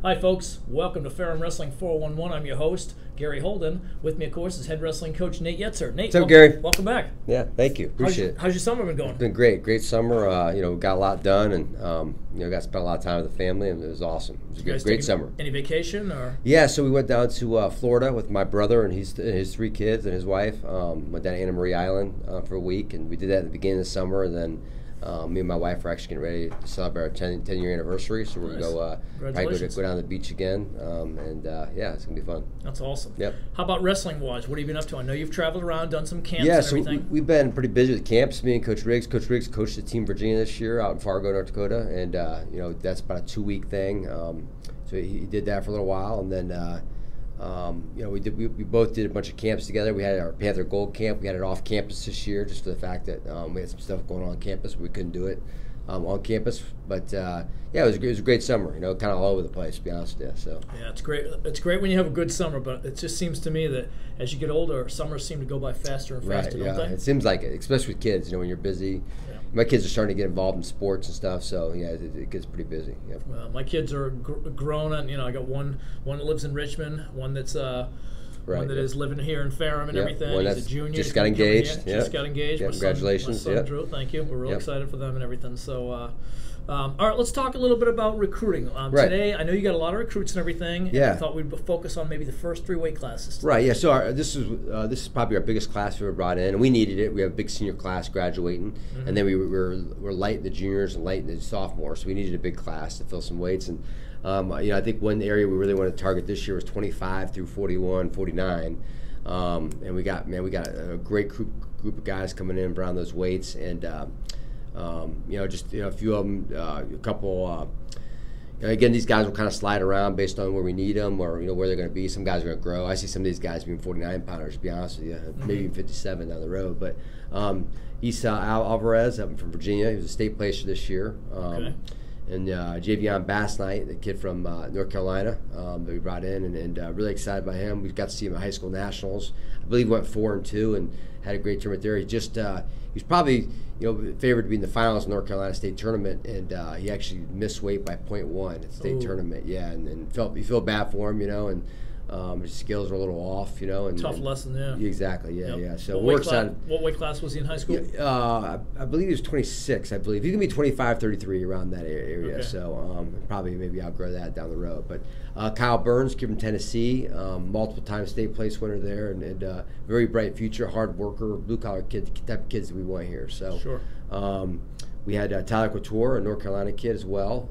Hi folks, welcome to Ferrum Wrestling 411. I'm your host, Gary Holden. With me, of course, is head wrestling coach Nate Yetzer. Nate, what's up, Gary? Welcome back. Yeah, thank you. Appreciate it. How's your summer been going? It's been great. Great summer. We got a lot done, and got to spend a lot of time with the family, and it was awesome. It was a great summer. Any vacation or? Yeah, so we went down to Florida with my brother and his 3 kids and his wife. Went down to Anna Marie Island for a week, and we did that at the beginning of the summer, and then me and my wife are actually getting ready to celebrate our 10-year anniversary, so we're going to go probably go down to the beach again, it's going to be fun. That's awesome. Yep. How about wrestling-wise? What have you been up to? I know you've traveled around, done some camps and everything. So we've been pretty busy with camps, me and Coach Riggs. Coach Riggs coached the Team Virginia this year out in Fargo, North Dakota, and that's about a 2-week thing. So he did that for a little while, and then we both did a bunch of camps together. We had our Panther Gold camp. We had it off campus this year, just for the fact that we had some stuff going on campus. We couldn't do it on campus, but it was a great summer. Kind of all over the place, to be honest with you. So yeah, it's great. It's great when you have a good summer, but it just seems to me that as you get older, summers seem to go by faster and faster, don't they? It seems like it, especially with kids. When you're busy. Yeah. My kids are starting to get involved in sports and stuff, so yeah, it gets pretty busy. Yep. Well, my kids are grown, and I got one that lives in Richmond, one that's one that is living here in Ferrum and everything. One He's a junior. Just got engaged. Just got engaged. Yeah, congratulations. My son Drew, thank you. We're real excited for them and everything. So, all right, let's talk a little bit about recruiting. Today, I know you got a lot of recruits and everything. Yeah. And I thought we'd focus on maybe the first 3 weight classes today. Right. Yeah. So this is probably our biggest class we ever brought in, and we needed it. We have a big senior class graduating, and then we're light in the juniors and light in the sophomores, so we needed a big class to fill some weights. And I think one area we really wanted to target this year was 25 through 41, 49. And we got a great group of guys coming in around those weights, and a few of them, a couple. Again, these guys will kind of slide around based on where we need them, or where they're going to be. Some guys are going to grow. I see some of these guys being 49-pounders, to be honest with you, maybe even 57 down the road. But Isa Alvarez up from Virginia, he was a state placer this year. And Javion Bass Knight, the kid from North Carolina that we brought in, and really excited by him. We got to see him at high school nationals. I believe he went 4-2 and had a great tournament there. He was probably favored to be in the finals of the North Carolina State tournament, and he actually missed weight by 0.1 at the state tournament. Yeah, and you feel bad for him, and his skills are a little off, and tough lesson, yeah. Exactly, yeah, yeah. So we're excited. What weight class was he in high school? I believe he was 26. I believe he's gonna be 25, 33 around that area. Okay. So probably maybe outgrow that down the road. But Kyle Burns, kid from Tennessee, multiple-time state place winner there, and very bright future, hard worker, blue-collar kid, type of kids that we want here. So sure. We had Tyler Couture, a North Carolina kid as well,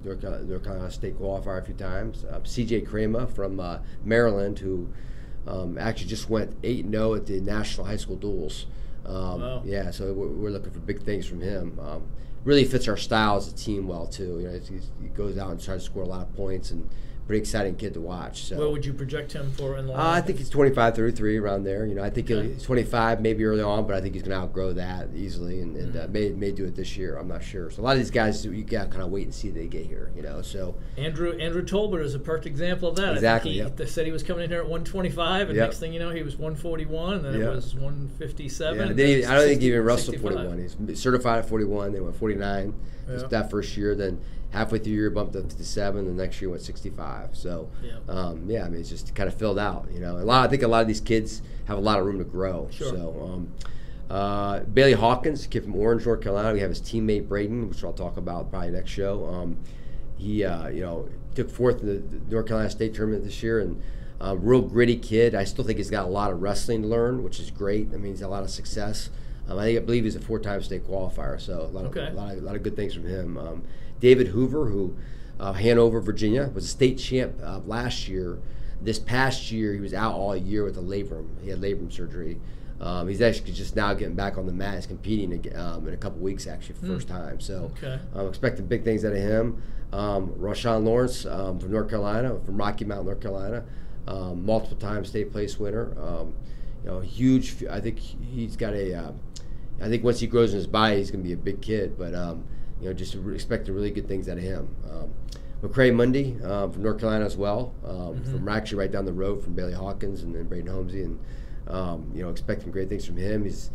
North Carolina State qualifier a few times. C.J. Crema from Maryland, who actually just went 8-0 at the National High School Duels. Wow. Yeah, so we're looking for big things from him. Really fits our style as a team well, too. He goes out and tries to score a lot of points, and pretty exciting kid to watch. So. What would you project him for in the line? I think he's 25, 33 around there. I think he's 25 maybe early on, but I think he's going to outgrow that easily, and may do it this year. I'm not sure. So a lot of these guys, you got to kind of wait and see they get here. So Andrew Tolbert is a perfect example of that. Exactly. I think they said he was coming in here at 125, and next thing you know, he was 141, and then it was 157. Yeah. I don't think he even wrestled 41. He's certified at 41. They went 49 that first year. Then halfway through the year, bumped up to 57. The next year went 65. So, it's just kind of filled out. I think a lot of these kids have a lot of room to grow. Sure. So, Bailey Hawkins, kid from Orange, North Carolina. We have his teammate Braden, which I'll talk about probably next show. He, took 4th in the North Carolina State tournament this year, and real gritty kid. I still think he's got a lot of wrestling to learn, which is great. He's had a lot of success. I believe he's a 4-time state qualifier, so a lot of good things from him. David Hoover, who Hanover, Virginia, was a state champ last year. This past year, he was out all year with a labrum. He had labrum surgery. He's actually just now getting back on the mat. He's competing in a couple weeks, actually, for the first time. So I'm expecting big things out of him. Rashawn Lawrence from North Carolina, from Rocky Mount, North Carolina, multiple-time state place winner. Huge. I think he's got I think once he grows in his body, he's going to be a big kid. But just expecting really good things out of him. McCray Mundy from North Carolina as well, from actually right down the road from Bailey Hawkins and Braden Holmesy, and expecting great things from him. He's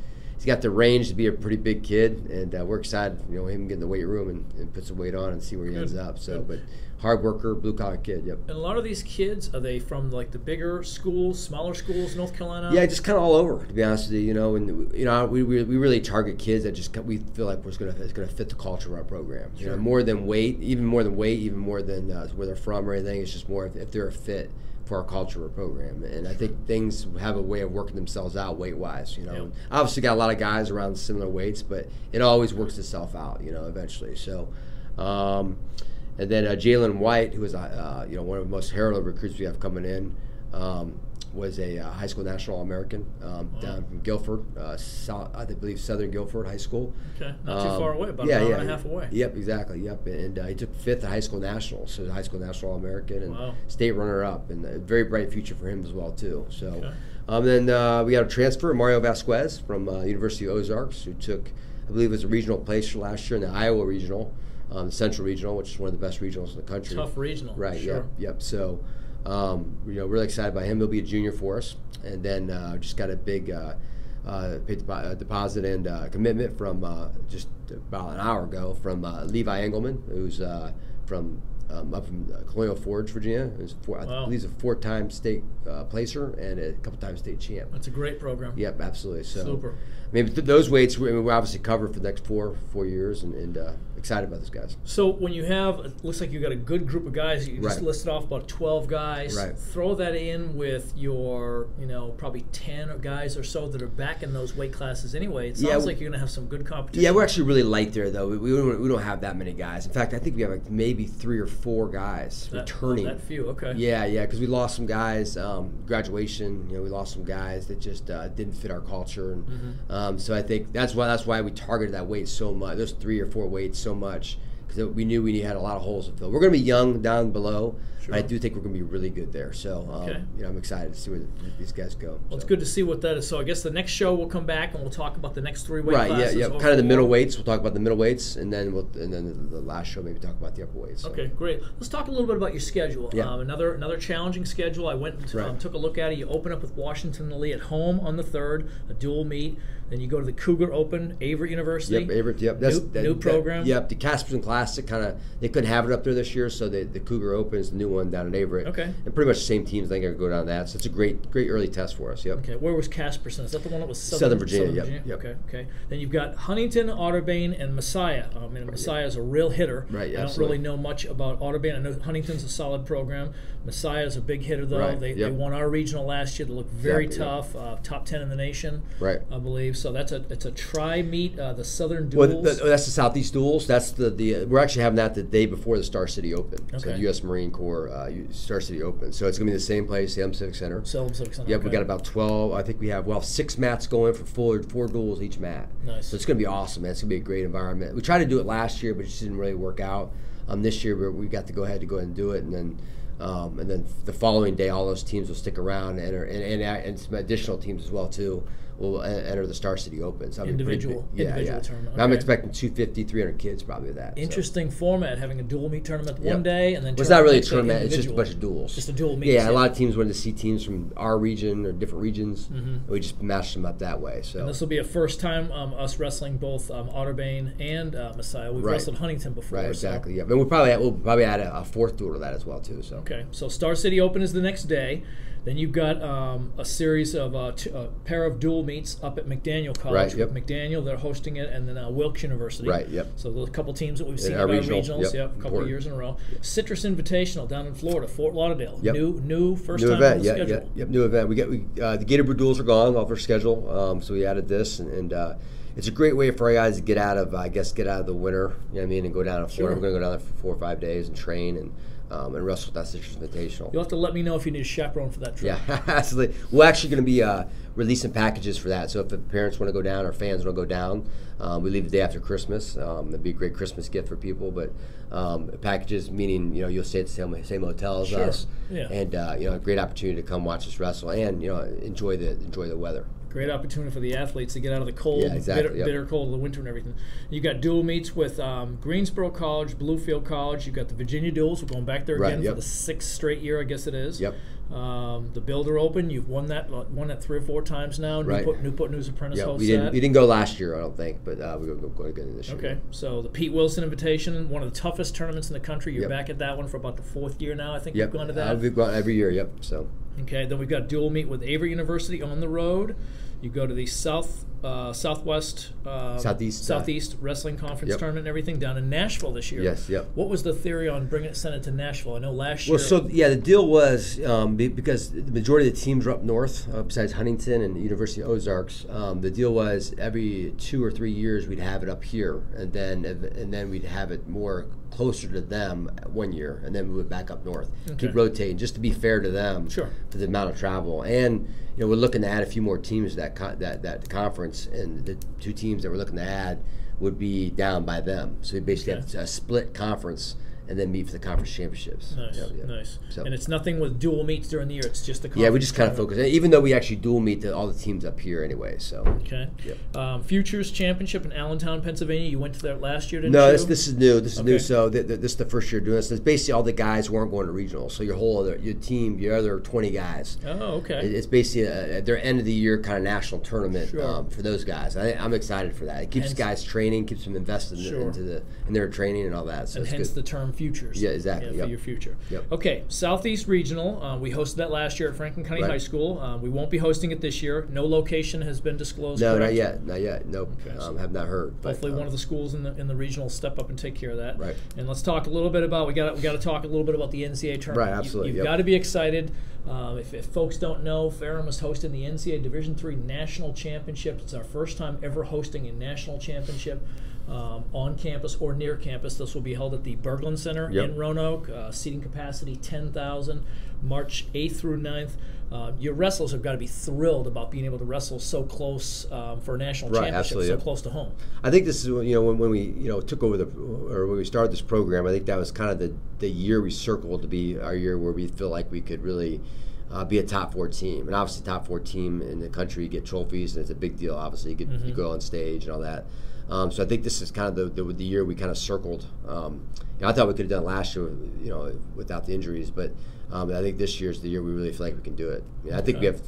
he's got the range to be a pretty big kid, and we're excited, him get in the weight room and put some weight on and see where he ends up. So, but hard worker, blue collar kid. Yep. And a lot of these kids, are they from like the bigger schools, smaller schools, North Carolina? Yeah, just kind of all over, to be honest with you. And we really target kids that we feel like it's going to fit the culture of our program. Sure. More than weight, even more than where they're from or anything. It's just more if they're a fit for our culture or program. And I think things have a way of working themselves out weight-wise, Yep. Obviously got a lot of guys around similar weights, but it always works itself out, eventually. So, and then Jalen White, who is one of the most heralded recruits we have coming in, was a high school national All-American down from Guilford, I believe Southern Guilford High School. Okay, not too far away, about an hour and a half away. Yep, exactly, yep. And he took 5th at high school nationals, so high school national All-American and state runner-up, and a very bright future for him as well, too. So, then we got a transfer, Mario Vasquez from University of Ozarks, who took, I believe it was a regional place last year in the Iowa Regional, the Central Regional, which is one of the best regionals in the country. Tough regional. Right, sure. Yep. So, really excited by him. He'll be a junior for us. And then just got a big deposit and commitment from just about an hour ago from Levi Engelman, who's from up from Colonial Forge, Virginia. Who's I believe he's a 4-time state placer and a couple-time state champ. That's a great program. Yep, absolutely. So, super. Maybe those weights we're obviously covered for the next four years, and excited about those guys. So when you have, it looks like you got a good group of guys. You just listed off about 12 guys. Right. Throw that in with your, probably 10 guys or so that are back in those weight classes anyway. It sounds like you're going to have some good competition. Yeah, we're actually really light there, though. We don't have that many guys. In fact, I think we have like maybe 3 or 4 guys returning. That few, okay. Yeah, because we lost some guys. Graduation, we lost some guys that just didn't fit our culture, and so I think that's why we targeted that weight so much. Those 3 or 4 weights so much, because we knew we had a lot of holes to fill. We're going to be young down below, but I do think we're going to be really good there. So, I'm excited to see where these guys go. Well, it's good to see what that is. So I guess the next show we'll come back and we'll talk about the next 3 weight classes. Yeah. Kind of the middle weights. We'll talk about the middle weights, and then the last show maybe talk about the upper weights. So. Okay, great. Let's talk a little bit about your schedule. Yeah. Another challenging schedule. I went and took a look at it. You open up with Washington and Lee at home on the 3rd, a dual meet. Then you go to the Cougar Open, Averett University. Yep, Averett. Yep, that's new program. Yep, the Casperson Classic they couldn't have it up there this year, so the Cougar Open is the new one down in Averett. Okay. And pretty much the same teams. I think are going to go down that. So it's a great early test for us. Yep. Okay. Where was Casperson? Is that the one that was Southern Virginia? Yep. Okay. Then you've got Huntington, Otterbein, and Messiah. Messiah is a real hitter. Right. I don't really know much about Otterbein. I know Huntington's a solid program. Messiah is a big hitter, though. Right. They won our regional last year. They look very tough. Top 10 in the nation. Right. I believe. So it's a tri-meet, the Southern Duels. Well, that's the Southeast Duels. That's the we're actually having that the day before the Star City Open. Okay. So U.S. Marine Corps Star City Open. So it's going to be the same place, Salem Civic Center. Yep, we got about 12. I think we have 6 mats going for 4 duels each mat. Nice. So it's going to be awesome, man. It's going to be a great environment. We tried to do it last year, but it just didn't really work out. This year we got to go ahead and do it, and then the following day, all those teams will stick around and some additional teams as well too will enter the Star City Open. So individual tournament. Okay. I'm expecting 250, 300 kids probably with that. Interesting format, having a dual meet tournament one day and then. Well, it's not really a tournament; it's just a bunch of duels. Just a dual meet. Yeah, a lot of teams wanted to see teams from our region or different regions. And we just matched them up that way. So and this will be a first time us wrestling both Otterbein and Messiah. We've wrestled Huntington before. Right, exactly. Yeah, and we'll probably add a 4th duel to that as well too. So okay, so Star City Open is the next day. Then you've got a series of a pair of dual meets up at McDaniel College. Right, yep. McDaniel, they're hosting it, and then Wilkes University. Right, yep. So there's a couple teams that we've seen in our our regionals. a couple of years in a row. Yep. Citrus Invitational down in Florida, Fort Lauderdale. Yep. New first time event. on the schedule. Yep, new event. The Gator Brew duels are gone off our schedule, so we added this, and it's a great way for our guys to get out of the winter, and go down to Florida. Sure. We're going to go down there for 4 or 5 days and train and wrestle with that Citrus Invitational. You'll have to let me know if you need a chaperone for that trip. Yeah, absolutely. We're actually going to be releasing packages for that. So if the parents want to go down or fans want to go down, we leave the day after Christmas. It'd be a great Christmas gift for people. But packages meaning you'll stay at the same hotel as us, and a great opportunity to come watch us wrestle and enjoy the weather. Great opportunity for the athletes to get out of the cold, bitter cold of the winter and everything. You got dual meets with Greensboro College, Bluefield College. You got the Virginia duels. We're going back there again for the 6th straight year, I guess it is. Yep. The Builder Open, you've won that 3 or 4 times now. Newport News Apprentice hosts that. We didn't go last year, I don't think, but we're going to go again this year. Okay, so the Pete Wilson Invitation, one of the toughest tournaments in the country. You're back at that one for about the 4th year now. I think you've gone to that. We've gone every year. Yep. So. Okay, then we've got dual meet with Avery University on the road. You go to the Southeast Wrestling Conference tournament and everything down in Nashville this year. Yes, yep. What was the theory on sending it to Nashville? I know last year. Well, so the deal was because the majority of the teams were up north, besides Huntington and the University of Ozarks. The deal was every 2 or 3 years we'd have it up here, and then we'd have it more closer to them 1 year, and then we would back up north. Keep rotating, just to be fair to them for the amount of travel. And we're looking to add a few more teams to that conference, and the 2 teams that we're looking to add would be down by them. So we basically have a split conference and then meet for the conference championships. Nice, nice. So. And it's nothing with dual meets during the year. It's just the conference. Yeah, we just kind of focus. Even though we actually dual meet all the teams up here anyway. So. Okay. Yep. Futures Championship in Allentown, Pennsylvania. You went to that last year, didn't you? No, this is new. This is new. So this is the first year doing this. It's basically all the guys who aren't going to regional. So your team, your other 20 guys. Oh, okay. It's basically their end of the year kind of national tournament for those guys. I'm excited for that. It keeps guys training, keeps them invested in their training and all that. So and hence the term futures. Yeah, exactly. For your future. Yep. Okay, Southeast Regional. We hosted that last year at Franklin County High School. We won't be hosting it this year. No location has been disclosed. No, correct? not yet. Nope. Okay, so have not heard. Hopefully, one of the schools in the regional step up and take care of that. Right. And let's talk a little bit about we got to talk a little bit about the NCAA tournament. Right. Absolutely. You've got to be excited. If folks don't know, Ferrum is hosting the NCAA Division III National Championship. It's our first time ever hosting a national championship. On campus or near campus. This will be held at the Berglund Center in Roanoke. Seating capacity 10,000, March 8th through 9th. Your wrestlers have got to be thrilled about being able to wrestle so close for a national championship, so close to home. I think this is when we took over when we started this program. I think that was kind of the year we circled to be our year where we feel like we could really be a top 4 team, and obviously top 4 team in the country. You get trophies, and it's a big deal. Obviously, you go on stage and all that. So I think this is kind of the year we kind of circled. I thought we could have done it last year, without the injuries, but I think this year's the year we really feel like we can do it. I think we have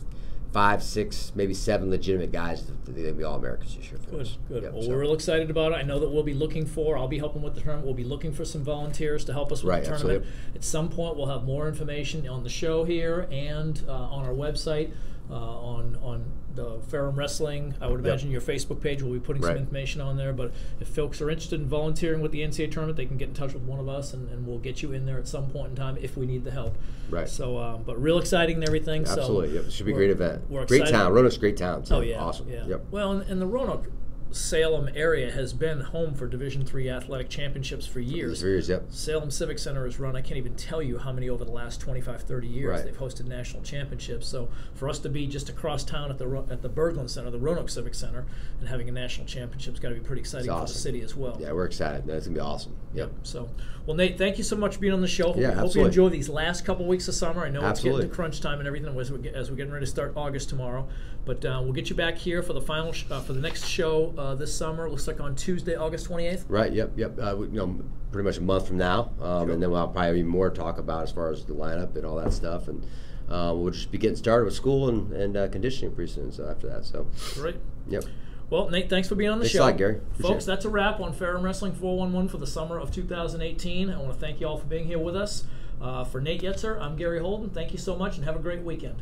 5, 6, maybe 7 legitimate guys that they can be All-Americans this year for us. Good. Well, we're real excited about it. I know that we'll be I'll be helping with the tournament. We'll be looking for some volunteers to help us with the tournament. Absolutely. At some point, we'll have more information on the show here and on our website, on the Ferrum Wrestling. I would imagine your Facebook page will be putting some information on there. But if folks are interested in volunteering with the NCAA tournament, they can get in touch with one of us, and we'll get you in there at some point in time if we need the help. Right. So, but real exciting and everything. Absolutely. It should be a great event. Great town. Roanoke's a great town. So awesome. Yeah. Yep. Well, and the Roanoke Salem area has been home for Division III athletic championships for years. Salem Civic Center has run, I can't even tell you how many over the last 25, 30 years they've hosted national championships. So for us to be just across town at the Berglund Center, the Roanoke Civic Center, and having a national championship's got to be pretty exciting for the city as well. Yeah, we're excited. That's going to be awesome. Yep. So, well, Nate, thank you so much for being on the show. Hope you enjoy these last couple weeks of summer. I know it's getting to crunch time and everything as we're getting ready to start August tomorrow. But we'll get you back here for the final for the next show this summer. Looks like on Tuesday, August 28th. Right. Yep. Pretty much a month from now, and then we'll have probably more to talk about as far as the lineup and all that stuff, and we'll just be getting started with school and conditioning pretty soon. So after that, great. Yep. Well, Nate, thanks for being on the show. Thanks a lot, Gary. Folks, that's a wrap on Ferrum Wrestling 411 for the summer of 2018. I want to thank you all for being here with us. For Nate Yetzer, I'm Gary Holden. Thank you so much, and have a great weekend.